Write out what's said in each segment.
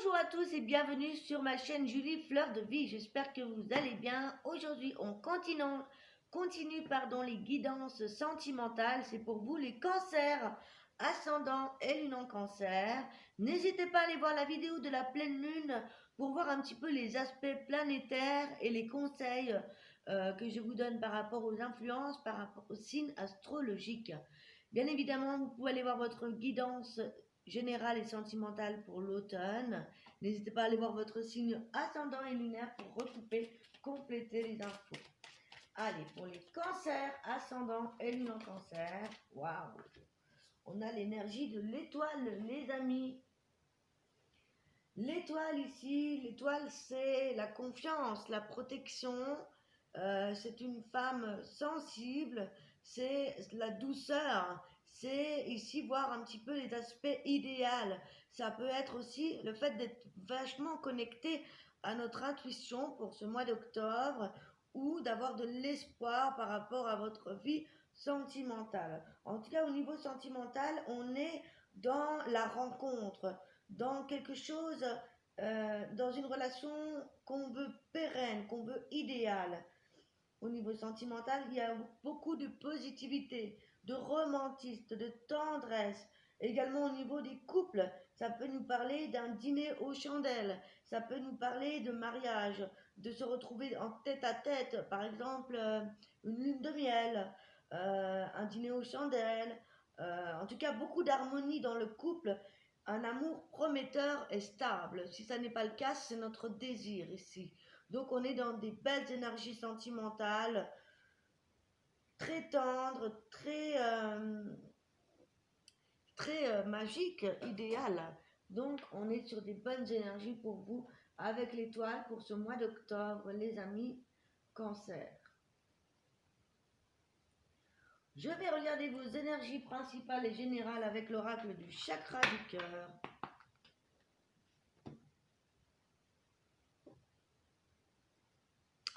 Bonjour à tous et bienvenue sur ma chaîne Julie Fleur de Vie. J'espère que vous allez bien. Aujourd'hui, on continue les guidances sentimentales. C'est pour vous les cancers, ascendant et lune en cancer. N'hésitez pas à aller voir la vidéo de la pleine lune pour voir un petit peu les aspects planétaires et les conseils que je vous donne par rapport aux influences, par rapport aux signes astrologiques. Bien évidemment, vous pouvez aller voir votre guidance générale et sentimentale pour l'automne. N'hésitez pas à aller voir votre signe ascendant et lunaire pour compléter les infos. Allez, pour les cancers, ascendant et lune en cancer, waouh! On a l'énergie de l'étoile, les amis. L'étoile ici, l'étoile c'est la confiance, la protection. C'est une femme sensible, c'est la douceur. C'est ici voir un petit peu les aspects idéaux. Ça peut être aussi le fait d'être vachement connecté à notre intuition pour ce mois d'octobre ou d'avoir de l'espoir par rapport à votre vie sentimentale. En tout cas, au niveau sentimental, on est dans la rencontre, dans quelque chose, dans une relation qu'on veut pérenne, qu'on veut idéale. Au niveau sentimental, il y a beaucoup de positivité, de romantisme, de tendresse. Également au niveau des couples, ça peut nous parler d'un dîner aux chandelles, ça peut nous parler de mariage, de se retrouver en tête à tête, par exemple une lune de miel, un dîner aux chandelles, en tout cas beaucoup d'harmonie dans le couple, un amour prometteur et stable. Si ça n'est pas le cas, c'est notre désir ici. Donc on est dans des belles énergies sentimentales, très tendres, très magiques, idéales. Donc on est sur des bonnes énergies pour vous avec l'étoile pour ce mois d'octobre, les amis cancer. Je vais regarder vos énergies principales et générales avec l'oracle du chakra du cœur.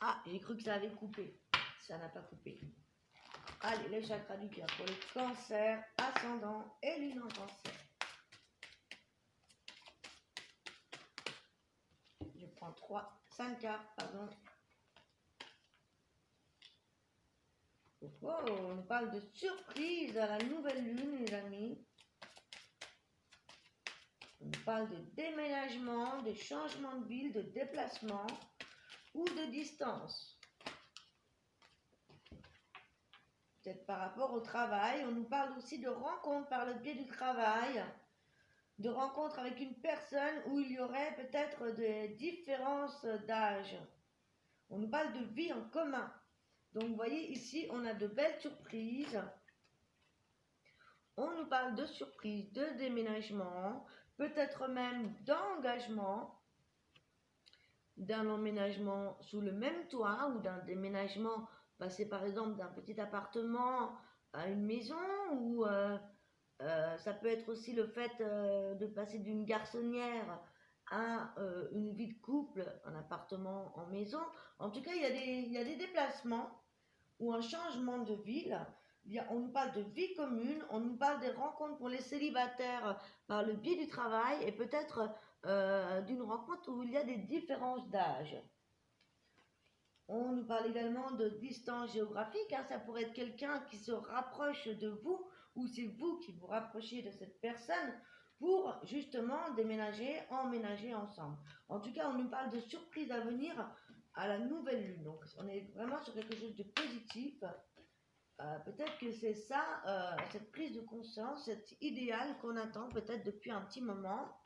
Ah, j'ai cru que ça avait coupé. Ça n'a pas coupé. Allez, le chakra du cœur pour les cancers, ascendant et lune en cancer. Je prends 5 cartes, pardon. Oh, on parle de surprise à la nouvelle lune, les amis. On parle de déménagement, de changement de ville, de déplacement ou de distance. Peut-être par rapport au travail. On nous parle aussi de rencontres par le biais du travail, de rencontres avec une personne où il y aurait peut-être des différences d'âge. On nous parle de vie en commun. Donc vous voyez ici, on a de belles surprises. On nous parle de surprises, de déménagement, peut-être même d'engagement, d'un emménagement sous le même toit ou d'un déménagement, passer par exemple d'un petit appartement à une maison ou ça peut être aussi le fait de passer d'une garçonnière à une vie de couple, un appartement en maison. En tout cas, il y a des déplacements ou un changement de ville. On nous parle de vie commune, on nous parle des rencontres pour les célibataires par le biais du travail et peut-être d'une rencontre où il y a des différences d'âge. On nous parle également de distance géographique, ça pourrait être quelqu'un qui se rapproche de vous ou c'est vous qui vous rapprochez de cette personne pour justement déménager, emménager ensemble. En tout cas, on nous parle de surprises à venir à la nouvelle lune. Donc, on est vraiment sur quelque chose de positif. Peut-être que c'est ça, cette prise de conscience, cet idéal qu'on attend peut-être depuis un petit moment.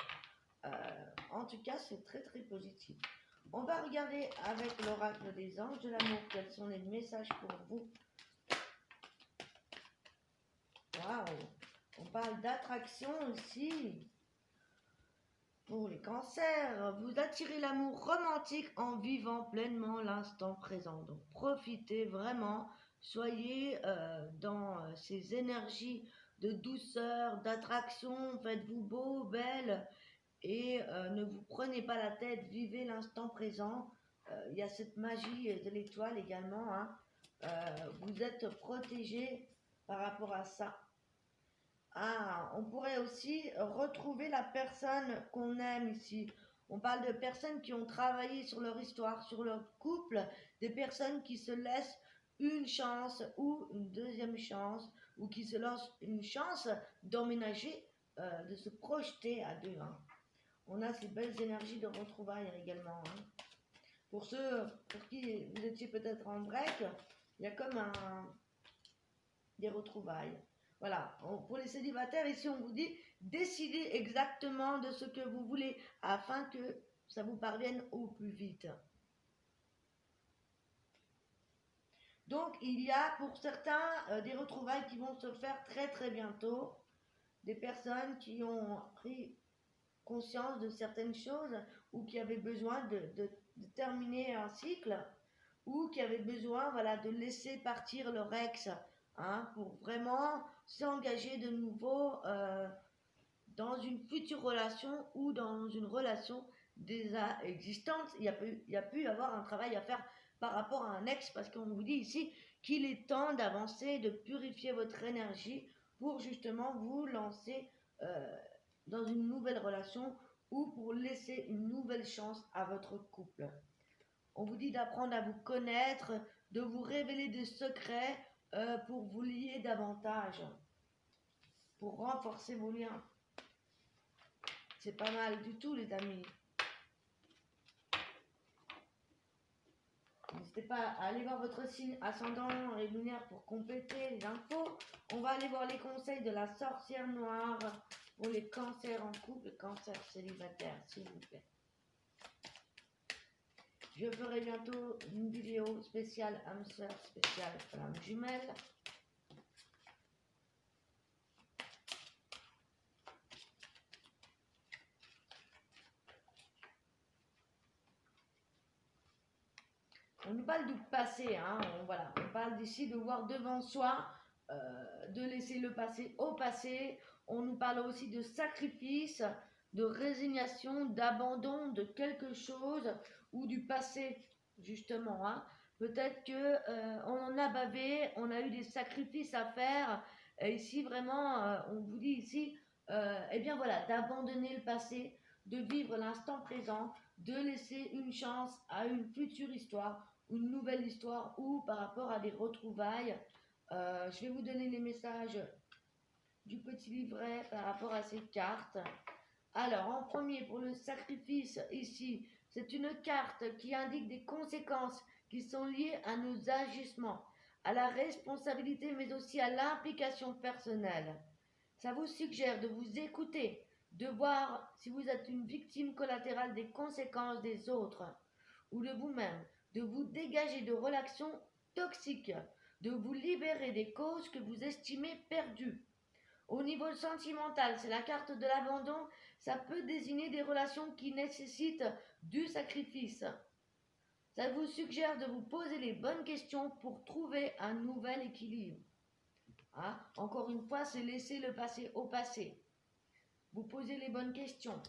En tout cas, c'est très très positif. On va regarder avec l'oracle des anges de l'amour quels sont les messages pour vous. Waouh! On parle d'attraction aussi. Pour les cancers, vous attirez l'amour romantique en vivant pleinement l'instant présent. Donc profitez vraiment, soyez dans ces énergies de douceur, d'attraction, faites-vous beau, belle et ne vous prenez pas la tête, vivez l'instant présent. Il y a cette magie de l'étoile également. Vous êtes protégé par rapport à ça. On pourrait aussi retrouver la personne qu'on aime ici. On parle de personnes qui ont travaillé sur leur histoire, sur leur couple, des personnes qui se laissent une chance ou une deuxième chance, ou qui se lancent une chance d'emménager, de se projeter à deux. Hein. On a ces belles énergies de retrouvailles également. Hein. Pour ceux pour qui vous étiez peut-être en break, il y a comme des retrouvailles. Voilà, pour les célibataires, ici on vous dit décidez exactement de ce que vous voulez afin que ça vous parvienne au plus vite. Donc il y a pour certains des retrouvailles qui vont se faire très très bientôt. Des personnes qui ont pris conscience de certaines choses ou qui avaient besoin de terminer un cycle ou qui avaient besoin voilà, de laisser partir leur ex hein, pour vraiment s'engager de nouveau dans une future relation ou dans une relation déjà existante. Il y a pu y avoir un travail à faire par rapport à un ex parce qu'on vous dit ici qu'il est temps d'avancer, de purifier votre énergie pour justement vous lancer dans une nouvelle relation ou pour laisser une nouvelle chance à votre couple. On vous dit d'apprendre à vous connaître, de vous révéler des secrets pour vous lier davantage, pour renforcer vos liens. C'est pas mal du tout les amis. N'hésitez pas à aller voir votre signe ascendant et lunaire pour compléter les infos. On va aller voir les conseils de la sorcière noire pour les cancers en couple, les cancers célibataires, s'il vous plaît. Je ferai bientôt une vidéo spéciale âme sœur, spéciale flamme jumelle. On nous parle du passé, hein, on parle d'ici de voir devant soi, de laisser le passé au passé. On nous parle aussi de sacrifice, de résignation, d'abandon de quelque chose ou du passé, justement. Hein. Peut-être que on en a bavé, on a eu des sacrifices à faire. Et ici, vraiment, on vous dit ici, eh bien voilà, d'abandonner le passé, de vivre l'instant présent, de laisser une chance à une future histoire, une nouvelle histoire ou par rapport à des retrouvailles. Je vais vous donner les messages du petit livret par rapport à ces cartes. Alors, en premier, pour le sacrifice, ici, c'est une carte qui indique des conséquences qui sont liées à nos agissements, à la responsabilité, mais aussi à l'implication personnelle. Ça vous suggère de vous écouter, de voir si vous êtes une victime collatérale des conséquences des autres ou de vous-même, de vous dégager de relations toxiques, de vous libérer des causes que vous estimez perdues. Au niveau sentimental, c'est la carte de l'abandon, ça peut désigner des relations qui nécessitent du sacrifice. Ça vous suggère de vous poser les bonnes questions pour trouver un nouvel équilibre. Hein? Encore une fois, c'est laisser le passé au passé. Vous posez les bonnes questions.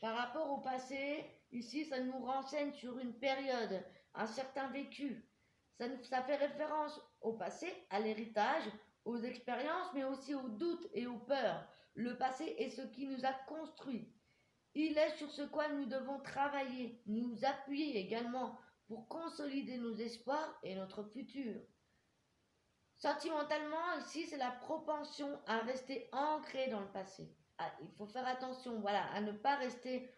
Par rapport au passé, ici, ça nous renseigne sur une période, un certain vécu. Ça fait référence au passé, à l'héritage, aux expériences, mais aussi aux doutes et aux peurs. Le passé est ce qui nous a construits. Il est sur ce quoi nous devons travailler, nous appuyer également pour consolider nos espoirs et notre futur. Sentimentalement, ici, c'est la propension à rester ancré dans le passé. Ah, il faut faire attention, voilà, à ne pas rester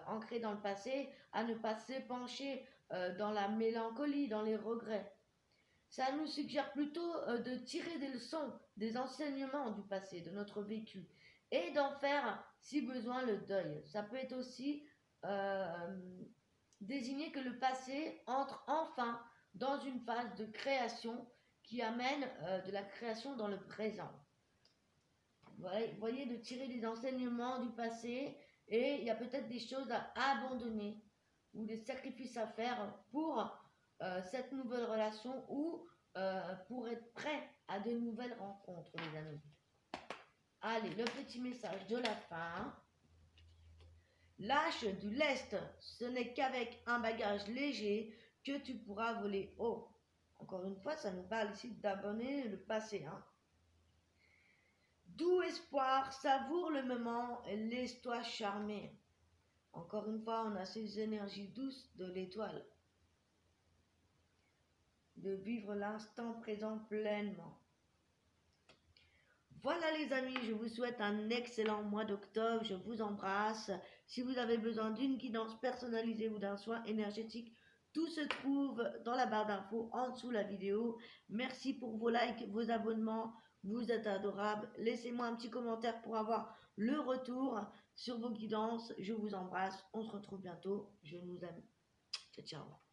ancré dans le passé, à ne pas s'épancher dans la mélancolie, dans les regrets. Ça nous suggère plutôt de tirer des leçons, des enseignements du passé, de notre vécu, et d'en faire, si besoin, le deuil. Ça peut être aussi désigner que le passé entre enfin dans une phase de création qui amène de la création dans le présent. Vous voyez, de tirer des enseignements du passé, et il y a peut-être des choses à abandonner ou des sacrifices à faire pour cette nouvelle relation ou pour être prêt à de nouvelles rencontres, les amis. Allez, le petit message de la fin. Lâche du lest, ce n'est qu'avec un bagage léger que tu pourras voler haut. Encore une fois, ça nous parle ici d'abandonner le passé. Hein. Doux espoir, savoure le moment et laisse-toi charmer. Encore une fois, on a ces énergies douces de l'étoile. De vivre l'instant présent pleinement. Voilà les amis, je vous souhaite un excellent mois d'octobre, je vous embrasse. Si vous avez besoin d'une guidance personnalisée ou d'un soin énergétique, tout se trouve dans la barre d'infos en dessous de la vidéo. Merci pour vos likes, vos abonnements, vous êtes adorables. Laissez-moi un petit commentaire pour avoir le retour sur vos guidances. Je vous embrasse, on se retrouve bientôt, je vous aime. Ciao, ciao.